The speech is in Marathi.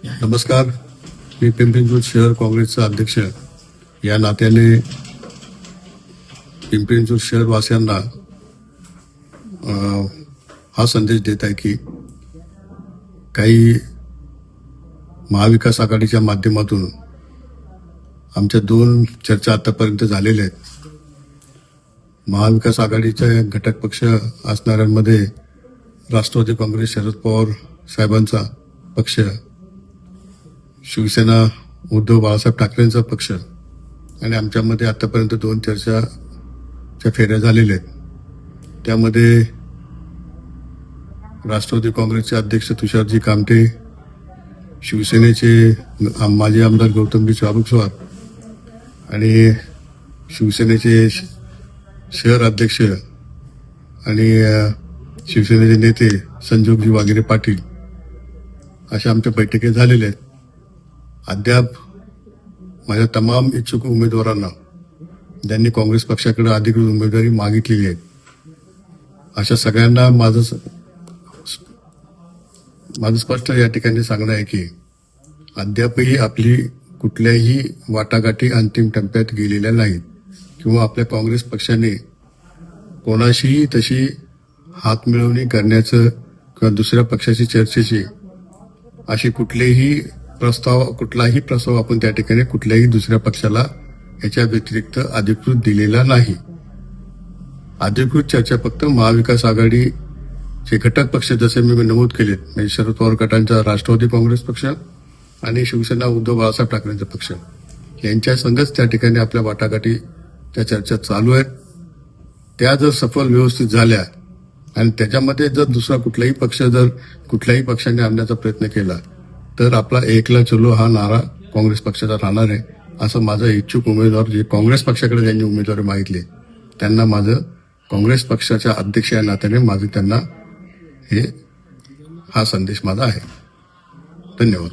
नमस्कार. मी पिंपरी शहर काँग्रेसचा अध्यक्ष या नात्याने पिंपरी शहर वासियांना हा संदेश देत आहे की काही महाविकास आघाडीच्या माध्यमातून आमच्या 2 चर्चा आतापर्यंत झालेल्या आहेत. महाविकास आघाडीचे घटक पक्ष असणाऱ्यांमध्ये राष्ट्रवादी काँग्रेस शरद पवार साहेबांचा पक्ष, शिवसेना उद्धव बाळासाहेब ठाकरेंचा पक्ष आणि आमच्यामध्ये आतापर्यंत 2 चर्चाच्या फेऱ्या झालेल्या आहेत. त्यामध्ये राष्ट्रवादी काँग्रेसचे अध्यक्ष तुषारजी कामटे, शिवसेनेचे माजी आमदार गौतमजी चाबुकस्वार आणि शिवसेनेचे शहर अध्यक्ष आणि शिवसेनेचे नेते संजोगजी वागिरे पाटील अशा आमच्या बैठकी झालेल्या आहेत. अद्याप माझ्या तमाम इच्छुक उमेदवारांना ज्यांनी काँग्रेस पक्षाकडे अधिकृत उमेदवारी मागितलेली आहे अशा सगळ्यांना माझं स्पष्ट या ठिकाणी सांगणं आहे की अद्यापही आपली कुठल्याही वाटाघाटी अंतिम टप्प्यात गेलेल्या नाहीत किंवा आपल्या काँग्रेस पक्षाने कोणाशीही तशी हातमिळवणी करण्याचं किंवा दुसऱ्या पक्षाची चर्चेची अशी कुठलाही प्रस्ताव आपण त्या ठिकाणी कुठल्याही दुसऱ्या पक्षाला याच्या व्यतिरिक्त अधिकृत दिलेला नाही. अधिकृत चर्चा फक्त महाविकास आघाडीचे घटक पक्ष जसे मी नमूद केलेत म्हणजे शरद पवार गटांचा राष्ट्रवादी काँग्रेस पक्ष आणि शिवसेना उद्धव बाळासाहेब ठाकरेंचा पक्ष यांच्या संघच त्या ठिकाणी आपल्या वाटाघाटी त्या चर्चा चालू आहेत. त्या जर सफल व्यवस्थित झाल्या आणि त्याच्यामध्ये जर दुसरा कुठल्याही पक्षाने आणण्याचा प्रयत्न केला तर आपला एकला चलो हा नारा काँग्रेस पक्षाचा राहणार आहे असं माझं इच्छुक उमेदवार जे काँग्रेस पक्षाकडे ज्यांनी उमेदवारी मागितली त्यांना माझं काँग्रेस पक्षाच्या अध्यक्ष या नात्याने माझं त्यांना हा संदेश माझा आहे. धन्यवाद.